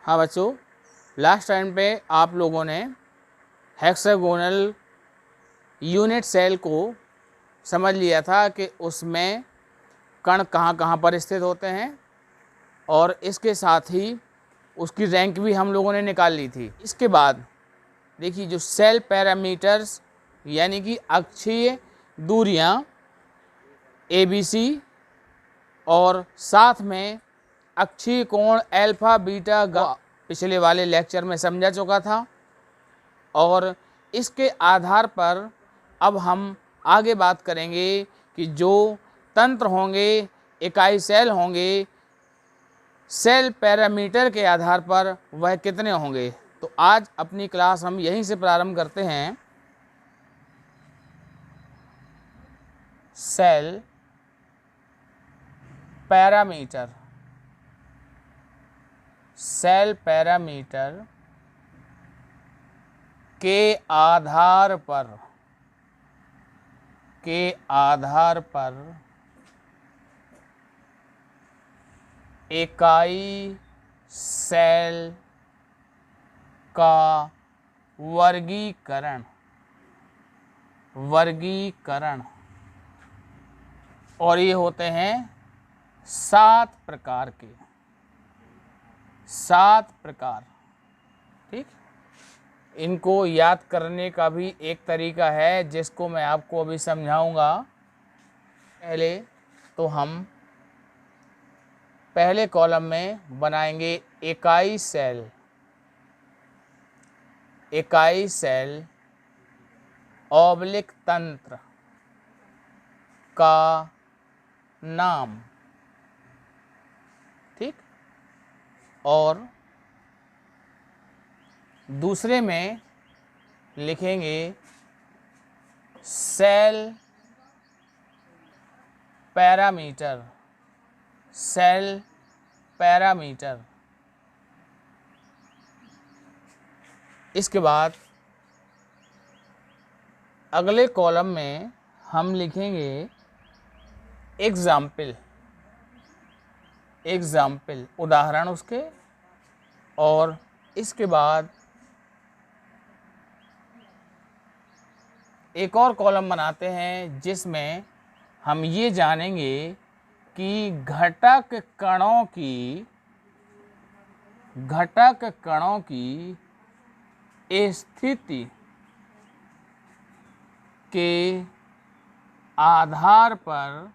हाँ बच्चों, last time पे आप लोगों ने हेक्सागोनल यूनिट सेल को समझ लिया था कि उसमें कण कहाँ कहाँ पर स्थित होते हैं, और इसके साथ ही उसकी रैंक भी हम लोगों ने निकाल ली थी। इसके बाद देखिए, जो सेल पैरामीटर्स यानी कि अक्षीय दूरियां ABC और साथ में अक्षीय कोण अल्फा बीटा पिछले वाले लेक्चर में समझा चुका था, और इसके आधार पर अब हम आगे बात करेंगे कि जो तंत्र होंगे, इकाई सेल होंगे, सेल पैरामीटर के आधार पर वह कितने होंगे। तो आज अपनी क्लास हम यहीं से प्रारंभ करते हैं। सेल पैरामीटर, सेल पैरामीटर के आधार पर इकाई सेल का वर्गीकरण, और ये होते हैं 7 प्रकार के, 7 प्रकार। ठीक, इनको याद करने का भी एक तरीका है जिसको मैं आपको अभी समझाऊंगा। पहले तो हम पहले कॉलम में बनाएंगे इकाई सेल ऑब्लिक तंत्र का नाम। ठीक, और दूसरे में लिखेंगे सेल पैरामीटर, इसके बाद अगले कॉलम में हम लिखेंगे एग्जाम्पल, उदाहरण उसके, और इसके बाद एक और कॉलम बनाते हैं जिसमें हम ये जानेंगे कि घटक कणों की स्थिति के आधार पर,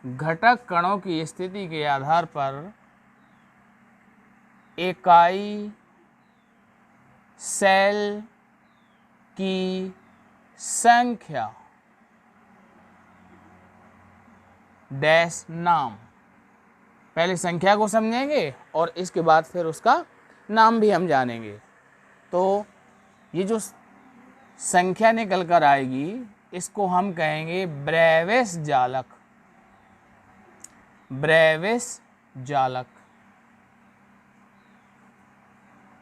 घटक कणों की स्थिति के आधार पर इकाई सेल की संख्या डैश नाम। पहले संख्या को समझेंगे और इसके बाद फिर उसका नाम भी हम जानेंगे। तो ये जो संख्या निकल कर आएगी इसको हम कहेंगे ब्रेविस जालक।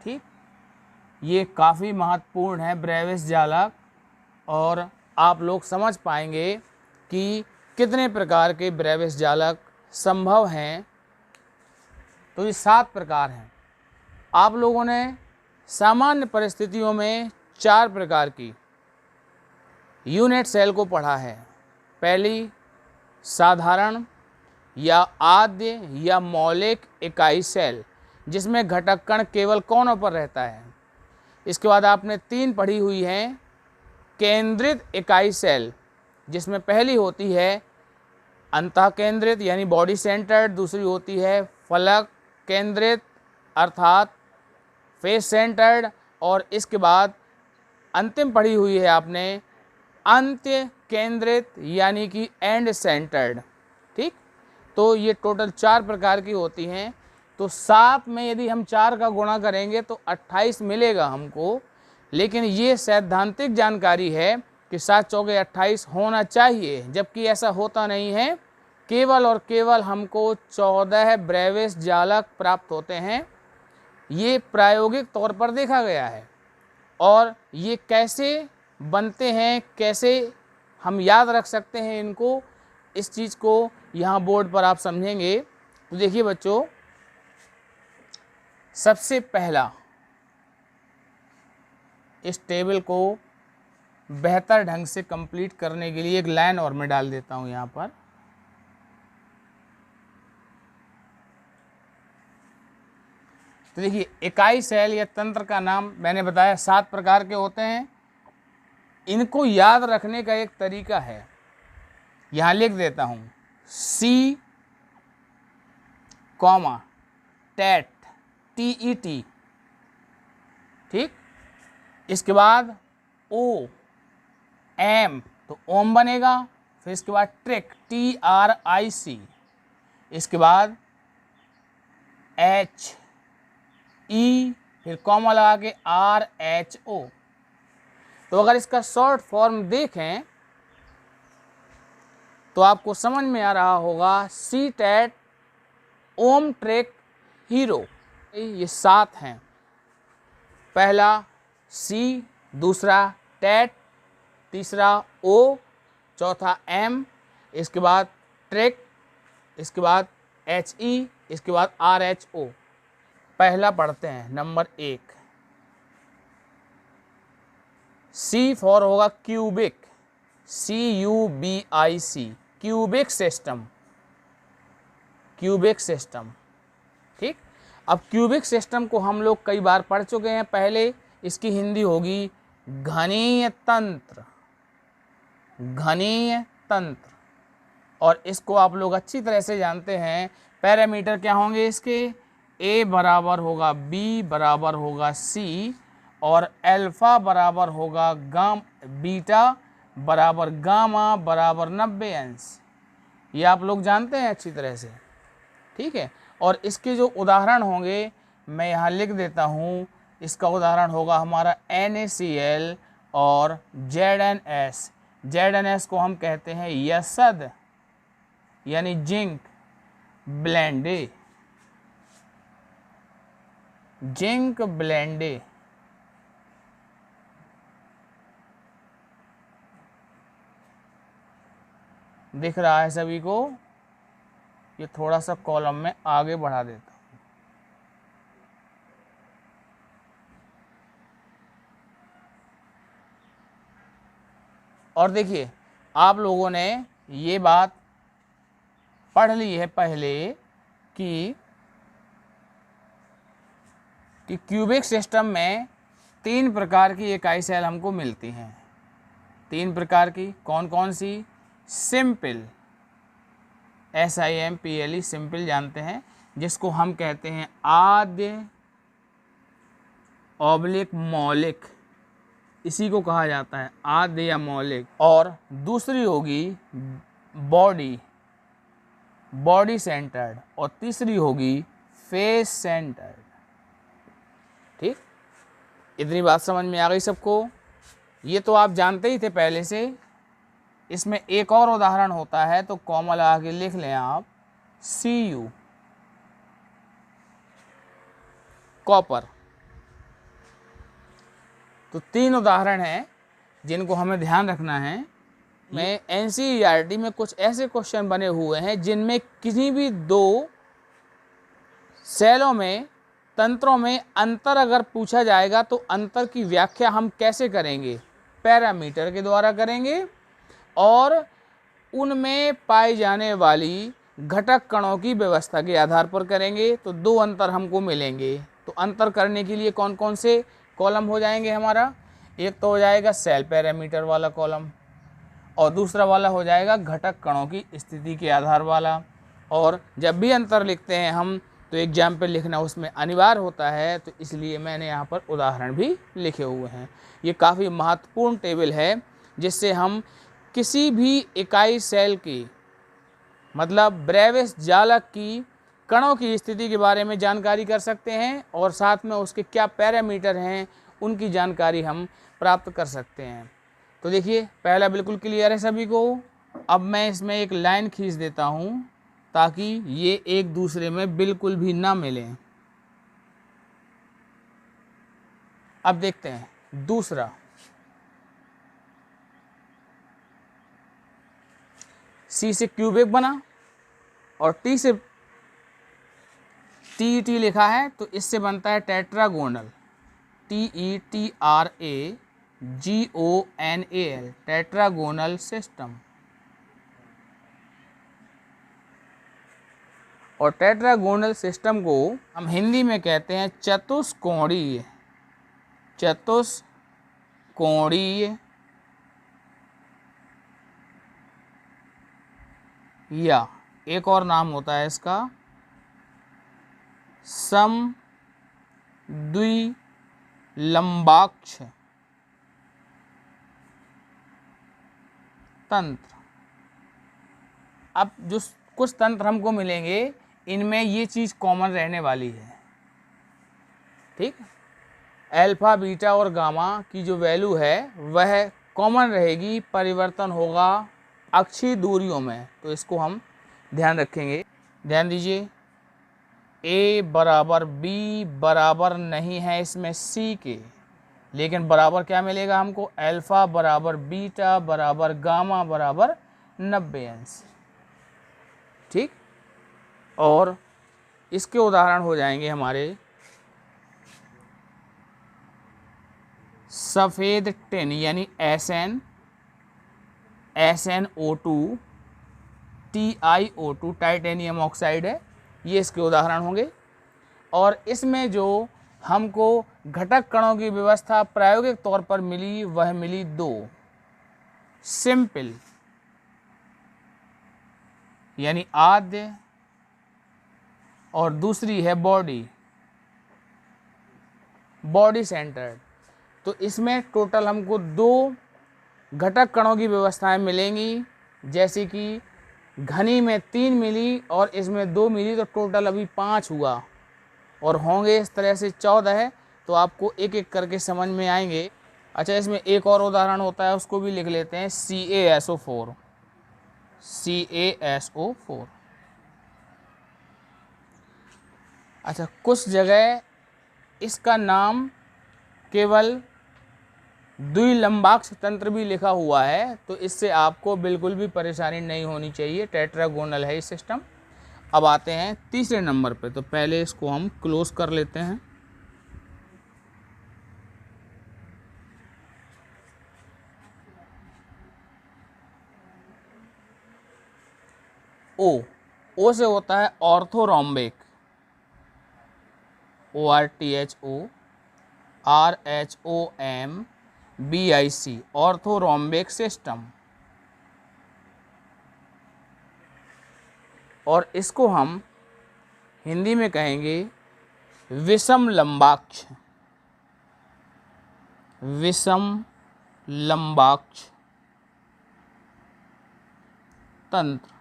ठीक, ये काफ़ी महत्वपूर्ण है ब्रेविस जालक, और आप लोग समझ पाएंगे कि कितने प्रकार के ब्रेविस जालक संभव हैं। तो ये 7 प्रकार हैं। आप लोगों ने सामान्य परिस्थितियों में 4 प्रकार की यूनिट सेल को पढ़ा है। पहली साधारण या आद्य या मौलिक इकाई सेल, जिसमें घटक कण केवल कोनों पर रहता है। इसके बाद आपने 3 पढ़ी हुई हैं केंद्रित इकाई सेल, जिसमें पहली होती है अंतः केंद्रित यानी बॉडी सेंटर्ड, दूसरी होती है फलक केंद्रित अर्थात फेस सेंटर्ड, और इसके बाद अंतिम पढ़ी हुई है आपने अंत्य केंद्रित यानी कि एंड सेंटर्ड। ठीक, तो ये टोटल 4 प्रकार की होती हैं। तो 7 में यदि हम 4 का गुणा करेंगे तो 28 मिलेगा हमको, लेकिन ये सैद्धांतिक जानकारी है कि 7 चौके 28 होना चाहिए, जबकि ऐसा होता नहीं है। केवल और केवल हमको 14 ब्रेविस जालक प्राप्त होते हैं। ये प्रायोगिक तौर पर देखा गया है, और ये कैसे बनते हैं, कैसे हम याद रख सकते हैं इनको, इस चीज़ को यहाँ बोर्ड पर आप समझेंगे। तो देखिए बच्चों, सबसे पहला इस टेबल को बेहतर ढंग से कंप्लीट करने के लिए एक लाइन और मैं डाल देता हूं यहां पर। तो देखिए, इकाई सेल या तंत्र का नाम मैंने बताया 7 प्रकार के होते हैं। इनको याद रखने का एक तरीका है, यहां लिख देता हूं, सी कॉमा टेट TET, ठीक। इसके बाद ओ एम तो ओम बनेगा, फिर इसके बाद ट्रिक TRIC, इसके बाद HE, फिर कॉमा लगा के RHO। तो अगर इसका शॉर्ट फॉर्म देखें तो आपको समझ में आ रहा होगा, सी टेट ओम ट्रिक हीरो। ये 7 हैं, पहला सी, दूसरा टेट, तीसरा ओ, चौथा एम, इसके बाद ट्रिक, इसके बाद HE, इसके बाद RHO। पहला पढ़ते हैं, नंबर 1, सी फॉर होगा cubic, CUBIC, cubic system, cubic system, ठीक। अब क्यूबिक सिस्टम को हम लोग कई बार पढ़ चुके हैं पहले। इसकी हिंदी होगी घनीय तंत्र, घनीय तंत्र। और इसको आप लोग अच्छी तरह से जानते हैं। पैरामीटर क्या होंगे इसके, A बराबर होगा B बराबर होगा C, और अल्फा बराबर होगा बीटा बराबर गामा बराबर 90 अंश। ये आप लोग जानते हैं अच्छी तरह से, ठीक है। और इसके जो उदाहरण होंगे मैं यहाँ लिख देता हूँ। इसका उदाहरण होगा हमारा NaCl और ZnS। ZnS को हम कहते हैं यसद यानी जिंक ब्लेंडे, जिंक ब्लेंडे। दिख रहा है सभी को? ये थोड़ा सा कॉलम में आगे बढ़ा देता हूं। और देखिए, आप लोगों ने ये बात पढ़ ली है पहले कि क्यूबिक सिस्टम में 3 प्रकार की इकाई सेल हमको मिलती हैं। 3 प्रकार की, कौन कौन सी? सिंपल, SIMPLE, सिंपल जानते हैं, जिसको हम कहते हैं आद्य ऑब्लिक मौलिक, इसी को कहा जाता है आद्य या मौलिक। और दूसरी होगी बॉडी, बॉडी सेंटर्ड, और तीसरी होगी फेस सेंटर्ड, ठीक। इतनी बात समझ में आ गई सबको? ये तो आप जानते ही थे पहले से। इसमें एक और उदाहरण होता है, तो कॉमा लगा के लिख लें आप, CU कॉपर। तो 3 उदाहरण हैं जिनको हमें ध्यान रखना है। में NCERT में कुछ ऐसे क्वेश्चन बने हुए हैं जिनमें किसी भी 2 सेलों में, तंत्रों में अंतर अगर पूछा जाएगा तो अंतर की व्याख्या हम कैसे करेंगे? पैरामीटर के द्वारा करेंगे, और उनमें पाई जाने वाली घटक कणों की व्यवस्था के आधार पर करेंगे। तो 2 अंतर हमको मिलेंगे। तो अंतर करने के लिए कौन कौन से कॉलम हो जाएंगे हमारा? एक तो हो जाएगा सेल पैरामीटर वाला कॉलम, और दूसरा वाला हो जाएगा घटक कणों की स्थिति के आधार वाला। और जब भी अंतर लिखते हैं हम तो एग्जाम्पल लिखना उसमें अनिवार्य होता है, तो इसलिए मैंने यहाँ पर उदाहरण भी लिखे हुए हैं। ये काफ़ी महत्वपूर्ण टेबल है, जिससे हम किसी भी इकाई सेल की, मतलब ब्रेविस जालक की कणों की स्थिति के बारे में जानकारी कर सकते हैं, और साथ में उसके क्या पैरामीटर हैं उनकी जानकारी हम प्राप्त कर सकते हैं। तो देखिए, पहला बिल्कुल क्लियर है सभी को। अब मैं इसमें एक लाइन खींच देता हूँ ताकि ये एक दूसरे में बिल्कुल भी ना मिलें। अब देखते हैं दूसरा, C से क्यूबिक बना और T से TET लिखा है तो इससे बनता है टेट्रागोनल, TETRAGONAL, टेट्रागोनल सिस्टम। और टेट्रागोनल सिस्टम को हम हिंदी में कहते हैं चतुष्कोणीय, चतुष्कोणीय या एक और नाम होता है इसका समद्विलंबाक्ष तंत्र। अब जो कुछ तंत्र हमको मिलेंगे इनमें ये चीज़ कॉमन रहने वाली है, ठीक। अल्फा बीटा और गामा की जो वैल्यू है वह कॉमन रहेगी, परिवर्तन होगा अक्षीय दूरियों में, तो इसको हम ध्यान रखेंगे। ध्यान दीजिए, A बराबर B बराबर नहीं है इसमें C के, लेकिन बराबर क्या मिलेगा हमको, अल्फा बराबर बीटा बराबर गामा बराबर 90 अंश, ठीक। और इसके उदाहरण हो जाएंगे हमारे सफ़ेद टिन यानी SnO2, TiO2 टाइटेनियम ऑक्साइड है, ये इसके उदाहरण होंगे। और इसमें जो हमको घटक कणों की व्यवस्था प्रायोगिक तौर पर मिली वह मिली 2, सिंपल यानी आद्य, और दूसरी है बॉडी सेंटर्ड। तो इसमें टोटल हमको 2 घटक कणों की व्यवस्थाएं मिलेंगी, जैसे कि घनी में 3 मिली और इसमें 2 मिली, तो टोटल अभी 5 हुआ, और होंगे इस तरह से 14 है, तो आपको एक एक करके समझ में आएंगे। अच्छा, इसमें एक और उदाहरण होता है, उसको भी लिख लेते हैं, CaSO4। अच्छा, कुछ जगह इसका नाम केवल द्विलंबाक्ष तंत्र भी लिखा हुआ है, तो इससे आपको बिल्कुल भी परेशानी नहीं होनी चाहिए, टेट्रागोनल है ये सिस्टम। अब आते हैं तीसरे नंबर पे, तो पहले इसको हम क्लोज कर लेते हैं। ओ से होता है ऑर्थोरोम्बिक, ORTHORHOMBIC, ऑर्थोरोम्बिक सिस्टम। और इसको हम हिंदी में कहेंगे विषम लंबाक्ष, तंत्र।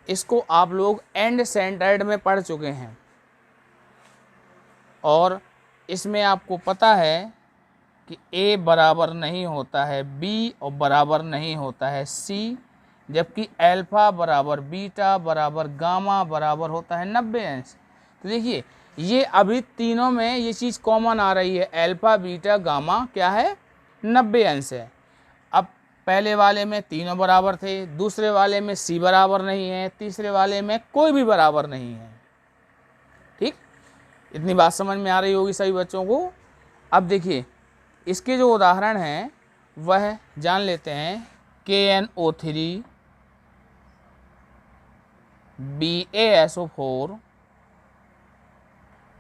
इसको आप लोग एंड सेंटर्ड में पढ़ चुके हैं, और इसमें आपको पता है कि A बराबर नहीं होता है B और बराबर नहीं होता है C, जबकि अल्फा बराबर बीटा बराबर गामा बराबर होता है 90 अंश। तो देखिए, ये अभी तीनों में ये चीज़ कॉमन आ रही है, अल्फा बीटा गामा क्या है, 90 अंश है। अब पहले वाले में तीनों बराबर थे, दूसरे वाले में C बराबर नहीं है, तीसरे वाले में कोई भी बराबर नहीं है, ठीक। इतनी बात समझ में आ रही होगी सभी बच्चों को। अब देखिए, इसके जो उदाहरण हैं वह जान लेते हैं, KNO3, BaSO4,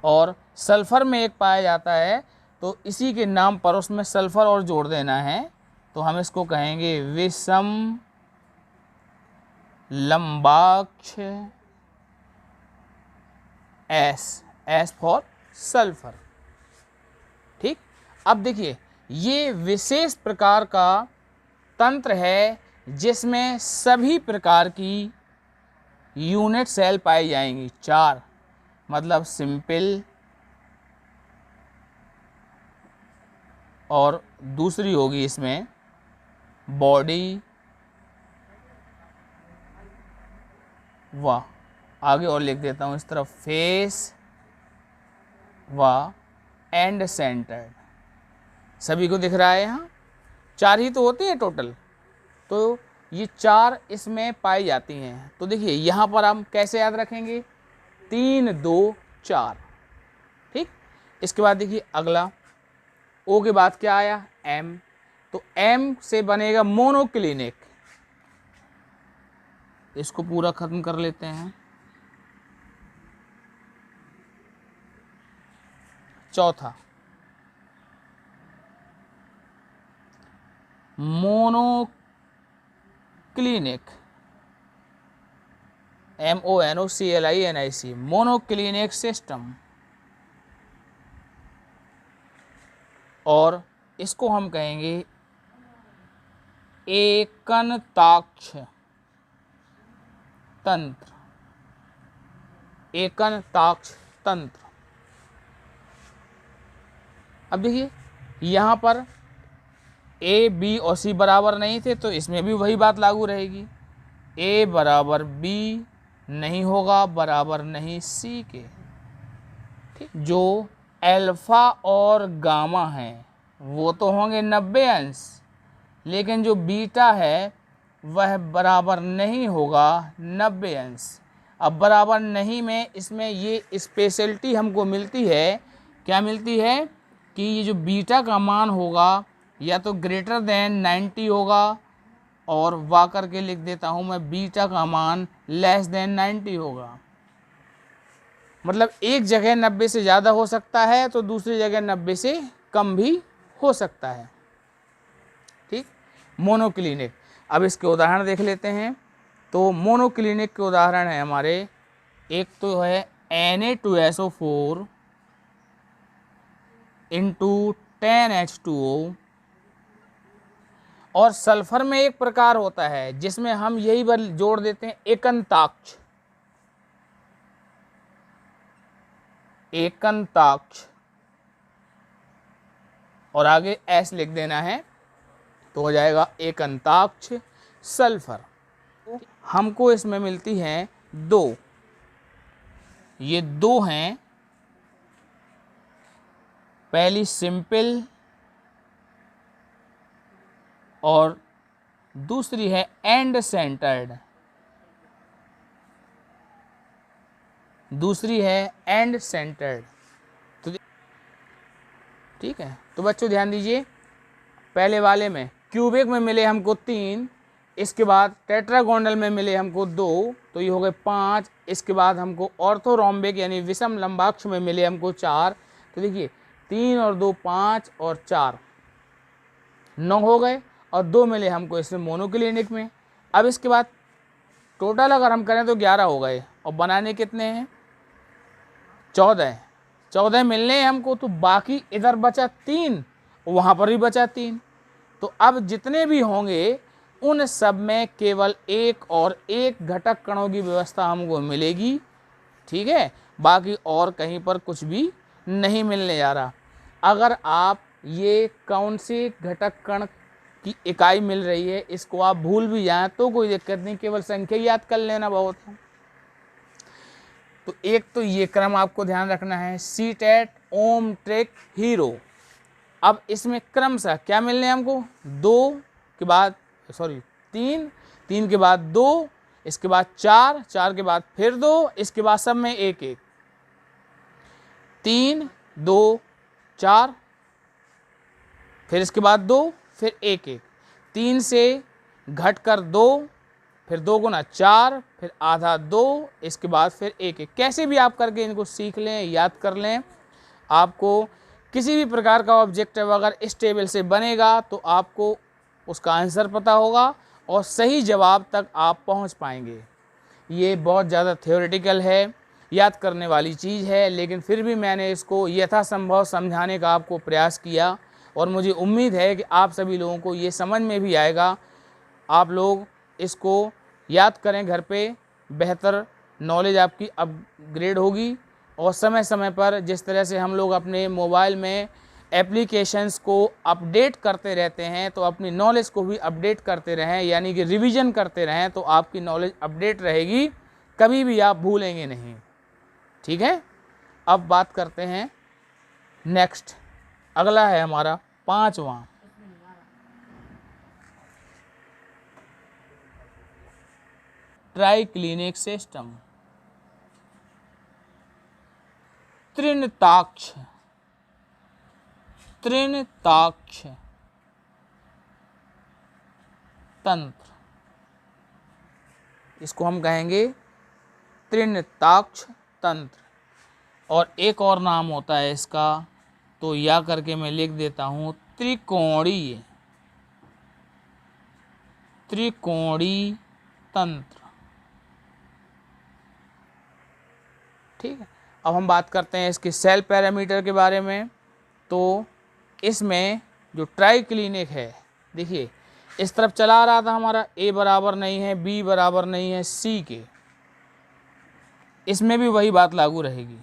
और सल्फ़र में एक पाया जाता है, तो इसी के नाम पर उसमें सल्फ़र और जोड़ देना है, तो हम इसको कहेंगे विषम लंबाक्ष S फॉर सल्फ़र, ठीक। अब देखिए, ये विशेष प्रकार का तंत्र है जिसमें सभी प्रकार की यूनिट सेल पाई जाएंगी, 4, मतलब सिंपल, और दूसरी होगी इसमें बॉडी, वाह, आगे और लिख देता हूँ इस तरफ, फेस, वाह, एंड सेंटर्ड। सभी को दिख रहा है यहाँ, 4 ही तो होते हैं टोटल, तो ये 4 इसमें पाई जाती हैं। तो देखिए, यहाँ पर हम कैसे याद रखेंगे, 3 2 4। ठीक, इसके बाद देखिए अगला ओ के बाद क्या आया, एम, तो एम से बनेगा मोनोक्लिनिक। इसको पूरा खत्म कर लेते हैं। चौथा मोनोक्लिनिक, MONOCLINIC, मोनोक्लिनिक सिस्टम। और इसको हम कहेंगे एकनताक्ष तंत्र, एकनताक्ष तंत्र। अब देखिए यहाँ पर ए बी और सी बराबर नहीं थे, तो इसमें भी वही बात लागू रहेगी। ए बराबर बी नहीं होगा बराबर नहीं सी के। ठीक, जो अल्फा और गामा हैं वो तो होंगे 90 अंश, लेकिन जो बीटा है वह बराबर नहीं होगा 90 अंश। अब बराबर नहीं में इसमें ये स्पेशलिटी हमको मिलती है, क्या मिलती है कि ये जो बीटा का मान होगा या तो ग्रेटर देन 90 होगा, और वा करके लिख देता हूँ मैं, बीटा का मान लेस देन 90 होगा। मतलब एक जगह 90 से ज़्यादा हो सकता है तो दूसरी जगह 90 से कम भी हो सकता है। ठीक, मोनोक्लिनिक। अब इसके उदाहरण देख लेते हैं। तो मोनोक्लिनिक के उदाहरण है हमारे, एक तो है Na2SO4 इंटू 10H2O, और सल्फर में एक प्रकार होता है जिसमें हम यही बल जोड़ देते हैं एकनताक्ष, एकनताक्ष, और आगे एस लिख देना है तो हो जाएगा एकनताक्ष सल्फर। हमको इसमें मिलती हैं 2, ये 2 हैं, पहली सिंपल और दूसरी है एंड सेंटर्ड, दूसरी है एंड सेंटर्ड। तो ठीक है, तो बच्चों ध्यान दीजिए, पहले वाले में क्यूबिक में मिले हमको 3, इसके बाद टेट्रागोनल में मिले हमको 2, तो ये हो गए 5। इसके बाद हमको ऑर्थोरोम्बिक यानी विषम लंबाक्ष में मिले हमको 4। तो देखिए 3 और 2 5 और 4 9 हो गए, और 2 मिले हमको इसमें मोनोक्लिनिक में। अब इसके बाद टोटल अगर हम करें तो 11 हो गए, और बनाने कितने हैं 14। 14 मिलने हैं हमको, तो बाकी इधर बचा 3, वहाँ पर भी बचा 3। तो अब जितने भी होंगे उन सब में केवल एक और एक घटक कणों की व्यवस्था हमको मिलेगी। ठीक है, बाकी और कहीं पर कुछ भी नहीं मिलने जा रहा। अगर आप ये कौन से घटक कण की इकाई मिल रही है इसको आप भूल भी जाएं तो कोई दिक्कत नहीं, केवल संख्या याद कर लेना बहुत है। तो एक तो ये क्रम आपको ध्यान रखना है, सीटेट, ओम, ट्रेक, हीरो। अब इसमें क्रमशः क्या मिलने हमको, 2 के बाद 3, 3 के बाद 2, इसके बाद 4, 4 के बाद फिर 2, इसके बाद सब में 1 1, 3 2 4, फिर इसके बाद 2, फिर 1 1, 3 से घट कर 2, फिर 2 गुना 4, फिर आधा 2, इसके बाद फिर 1 1। कैसे भी आप करके इनको सीख लें, याद कर लें। आपको किसी भी प्रकार का ऑब्जेक्टिव अगर इस टेबल से बनेगा तो आपको उसका आंसर पता होगा और सही जवाब तक आप पहुंच पाएंगे। ये बहुत ज़्यादा थ्योरेटिकल है, याद करने वाली चीज़ है, लेकिन फिर भी मैंने इसको यथासंभव समझाने का आपको प्रयास किया, और मुझे उम्मीद है कि आप सभी लोगों को ये समझ में भी आएगा। आप लोग इसको याद करें घर पे, बेहतर नॉलेज आपकी अपग्रेड होगी। और समय समय पर जिस तरह से हम लोग अपने मोबाइल में एप्लीकेशंस को अपडेट करते रहते हैं, तो अपनी नॉलेज को भी अपडेट करते रहें, यानी कि रिवीजन करते रहें, तो आपकी नॉलेज अपडेट रहेगी, कभी भी आप भूलेंगे नहीं। ठीक है, अब बात करते हैं नेक्स्ट, अगला है हमारा 5वां, ट्राइक्लिनिक सिस्टम। तृणताक्ष, तृणताक्ष तंत्र, इसको हम कहेंगे तृणताक्ष तंत्र। और एक और नाम होता है इसका, तो या करके मैं लिख देता हूं, त्रिकोणीय, त्रिकोणीय तंत्र। ठीक है, अब हम बात करते हैं इसके सेल पैरामीटर के बारे में। तो इसमें जो ट्राइक्लिनिक है, देखिए इस तरफ चला रहा था हमारा, ए बराबर नहीं है, बी बराबर नहीं है सी के, इसमें भी वही बात लागू रहेगी,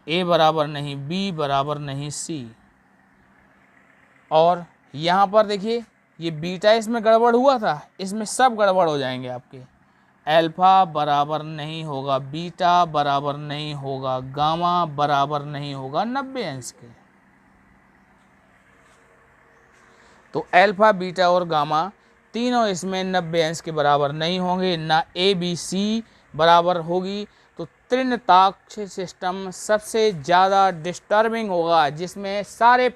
ए बराबर नहीं, बी बराबर नहीं सी। और यहाँ पर देखिए ये बीटा इसमें गड़बड़ हुआ था, इसमें सब गड़बड़ हो जाएंगे आपके। अल्फा बराबर नहीं होगा बीटा, बराबर नहीं होगा गामा, बराबर नहीं होगा 90 अंश के। तो अल्फा, बीटा और गामा तीनों इसमें 90 अंश के बराबर नहीं होंगे, ना ए बी सी बराबर होगी। तो तृणताक्ष सिस्टम सबसे ज़्यादा डिस्टर्बिंग होगा, जिसमें सारे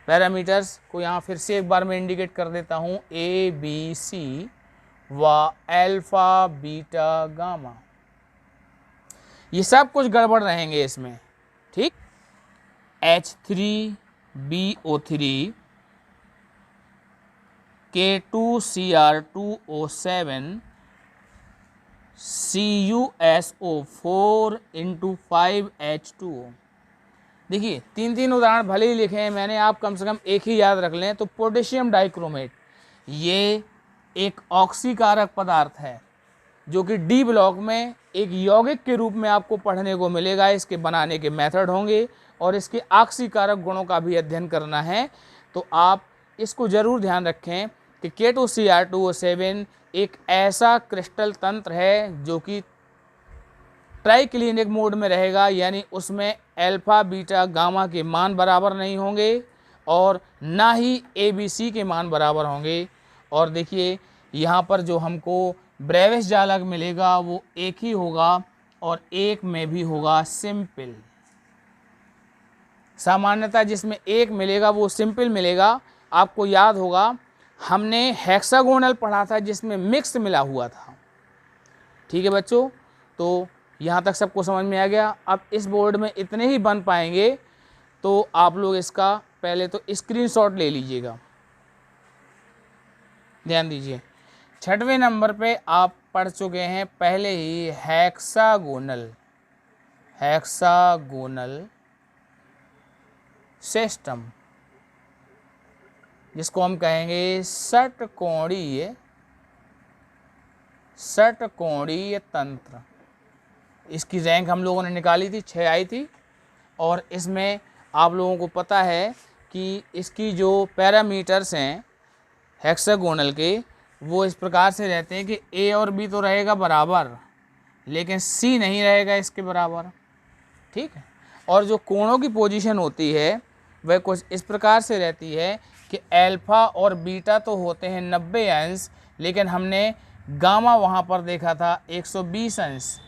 पैरामीटर्स को यहाँ फिर से एक बार मैं इंडिकेट कर देता हूँ, ए बी सी व अल्फा बीटा गामा, ये सब कुछ गड़बड़ रहेंगे इसमें। ठीक, H3BO3 K2Cr2O7 CuSO4 × 5H2O। देखिए तीन उदाहरण भले ही लिखे हैं मैंने, आप कम से कम एक ही याद रख लें। तो पोटेशियम डाइक्रोमेट, ये एक ऑक्सीकारक पदार्थ है जो कि डी ब्लॉक में एक यौगिक के रूप में आपको पढ़ने को मिलेगा। इसके बनाने के मेथड होंगे और इसके ऑक्सीकारक गुणों का भी अध्ययन करना है। तो आप इसको ज़रूर ध्यान रखें कि K2Cr2O7 एक ऐसा क्रिस्टल तंत्र है जो कि ट्राइक्लिनिक मोड में रहेगा, यानी उसमें अल्फा बीटा गामा के मान बराबर नहीं होंगे और ना ही ए बी सी के मान बराबर होंगे। और देखिए यहाँ पर जो हमको ब्रेविस जालक मिलेगा वो एक ही होगा और एक में भी होगा सिंपल। सामान्यतः जिसमें एक मिलेगा वो सिंपल मिलेगा। आपको याद होगा हमने हेक्सागोनल पढ़ा था जिसमें मिक्स मिला हुआ था। ठीक है बच्चों, तो यहाँ तक सबको समझ में आ गया। अब इस बोर्ड में इतने ही बन पाएंगे, तो आप लोग इसका पहले तो स्क्रीनशॉट ले लीजिएगा। ध्यान दीजिए, 6वें नंबर पे आप पढ़ चुके हैं पहले ही हेक्सागोनल सिस्टम, जिसको हम कहेंगे षटकोणीय तंत्र। इसकी रैंक हम लोगों ने निकाली थी, 6 आई थी। और इसमें आप लोगों को पता है कि इसकी जो पैरामीटर्स हैं हेक्सागोनल के, वो इस प्रकार से रहते हैं कि ए और बी तो रहेगा बराबर, लेकिन सी नहीं रहेगा इसके बराबर। ठीक है, और जो कोणों की पोजीशन होती है वह कुछ इस प्रकार से रहती है कि अल्फा और बीटा तो होते हैं 90 अंश, लेकिन हमने गामा वहाँ पर देखा था 120 अंश।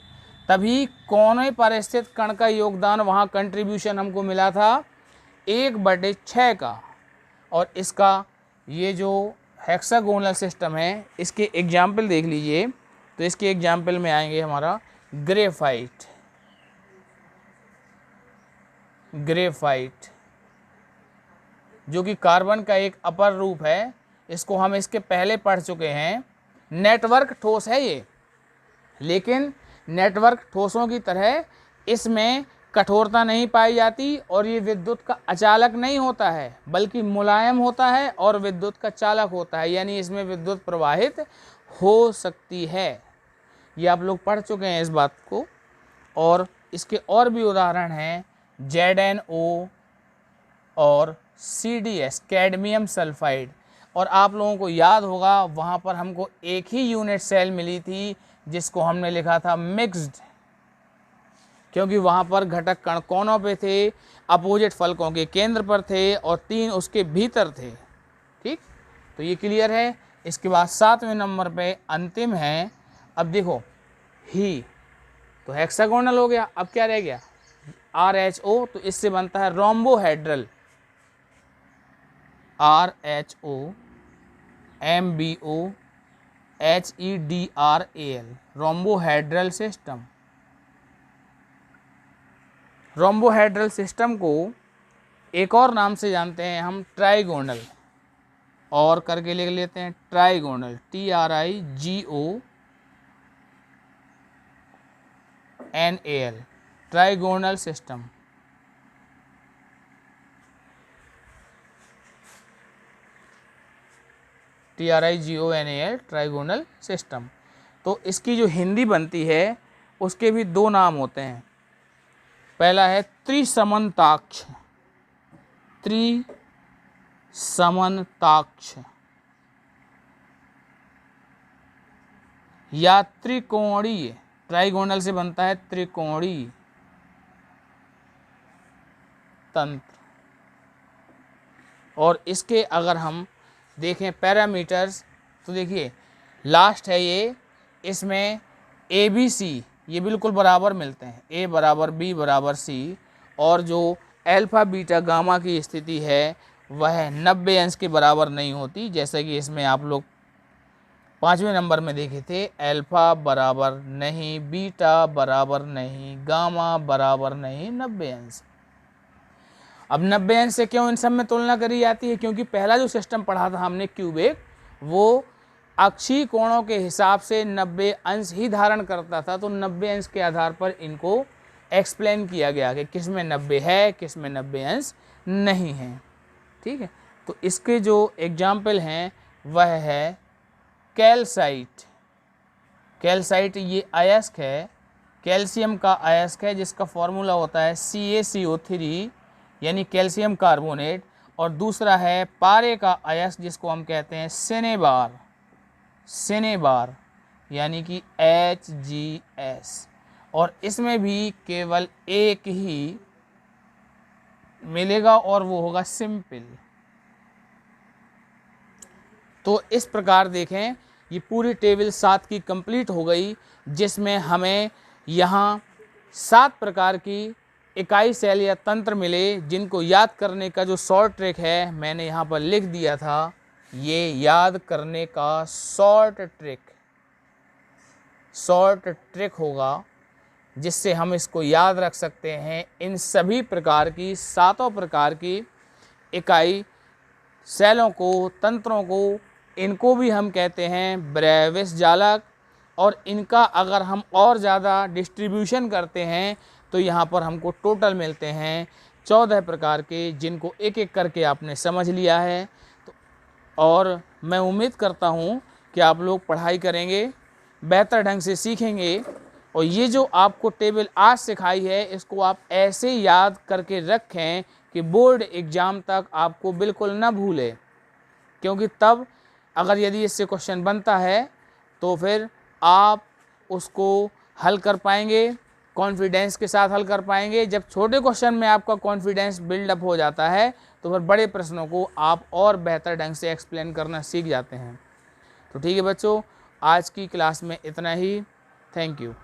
तभी कोने पर स्थित कण का योगदान वहाँ कंट्रीब्यूशन हमको मिला था 1/6 का। और इसका ये जो हेक्सागोनल सिस्टम है, इसके एग्जाम्पल देख लीजिए। तो इसके एग्जाम्पल में आएंगे हमारा ग्रेफाइट, जो कि कार्बन का एक अपर रूप है। इसको हम इसके पहले पढ़ चुके हैं। नेटवर्क ठोस है ये, लेकिन नेटवर्क ठोसों की तरह इसमें कठोरता नहीं पाई जाती और ये विद्युत का अचालक नहीं होता है, बल्कि मुलायम होता है और विद्युत का चालक होता है, यानी इसमें विद्युत प्रवाहित हो सकती है। ये आप लोग पढ़ चुके हैं इस बात को। और इसके और भी उदाहरण हैं ZnO और CdS, कैडमियम सल्फाइड। और आप लोगों को याद होगा वहाँ पर हमको एक ही यूनिट सेल मिली थी जिसको हमने लिखा था मिक्स्ड, क्योंकि वहाँ पर घटक कण कोनों पे थे, अपोजिट फलकों के केंद्र पर थे और 3 उसके भीतर थे। ठीक, तो ये क्लियर है। इसके बाद 7वें नंबर पे अंतिम है। अब देखो तो हेक्सागोनल हो गया। अब क्या रह गया, RHO, तो इससे बनता है rhombohedral, RHO MBOHEDRAL, rhombohedral system. Rhombohedral system को एक और नाम से जानते हैं हम, ट्राइगोनल, और करके लिख लेते हैं trigonal, TRIGONAL, trigonal system. TRIGONAL, trigonal system. तो इसकी जो हिंदी बनती है उसके भी दो नाम होते हैं। पहला है त्रिसमन्ताक्ष, त्रिसमन्ताक्ष, या त्रिकोणीय, ट्राइगोनल से बनता है त्रिकोणीय तंत्र। और इसके अगर हम देखें पैरामीटर्स, तो देखिए लास्ट है ये, इसमें ABC ये बिल्कुल बराबर मिलते हैं, A बराबर B बराबर C, और जो अल्फा बीटा गामा की स्थिति है वह 90 अंश के बराबर नहीं होती, जैसे कि इसमें आप लोग 5वें नंबर में देखे थे, अल्फा बराबर नहीं, बीटा बराबर नहीं, गामा बराबर नहीं 90 अंश। अब 90 अंश से क्यों इन सब में तुलना करी जाती है, क्योंकि पहला जो सिस्टम पढ़ा था हमने क्यूबिक, वो अक्षीय कोणों के हिसाब से 90 अंश ही धारण करता था। तो 90 अंश के आधार पर इनको एक्सप्लेन किया गया कि किस में 90 है, किस में 90 अंश नहीं है। ठीक है, तो इसके जो एग्जाम्पल हैं वह है कैल्साइट। कैल्साइट ये अयस्क है, कैल्शियम का अयस्क है, जिसका फॉर्मूला होता है CaCO3 यानी कैल्शियम कार्बोनेट। और दूसरा है पारे का अयस्क, जिसको हम कहते हैं सिनेबार, सिनेबार यानी कि HgS, और इसमें भी केवल एक ही मिलेगा और वो होगा सिंपल। तो इस प्रकार देखें, ये पूरी टेबल 7 की कंप्लीट हो गई, जिसमें हमें यहाँ 7 प्रकार की इकाई सेल या तंत्र मिले, जिनको याद करने का जो शॉर्ट ट्रिक है मैंने यहाँ पर लिख दिया था। ये याद करने का शॉर्ट ट्रिक होगा, जिससे हम इसको याद रख सकते हैं। इन सभी प्रकार की 7 प्रकार की इकाई सेलों को, तंत्रों को, इनको भी हम कहते हैं ब्रेविस जालक। और इनका अगर हम और ज़्यादा डिस्ट्रीब्यूशन करते हैं तो यहाँ पर हमको टोटल मिलते हैं 14 प्रकार के, जिनको एक एक करके आपने समझ लिया है। तो और मैं उम्मीद करता हूँ कि आप लोग पढ़ाई करेंगे, बेहतर ढंग से सीखेंगे, और ये जो आपको टेबल आज सिखाई है इसको आप ऐसे याद करके रखें कि बोर्ड एग्ज़ाम तक आपको बिल्कुल ना भूले, क्योंकि तब अगर यदि इससे क्वेश्चन बनता है तो फिर आप उसको हल कर पाएंगे, कॉन्फिडेंस के साथ हल कर पाएंगे। जब छोटे क्वेश्चन में आपका कॉन्फिडेंस बिल्डअप हो जाता है तो फिर बड़े प्रश्नों को आप और बेहतर ढंग से एक्सप्लेन करना सीख जाते हैं। तो ठीक है बच्चों, आज की क्लास में इतना ही। Thank you.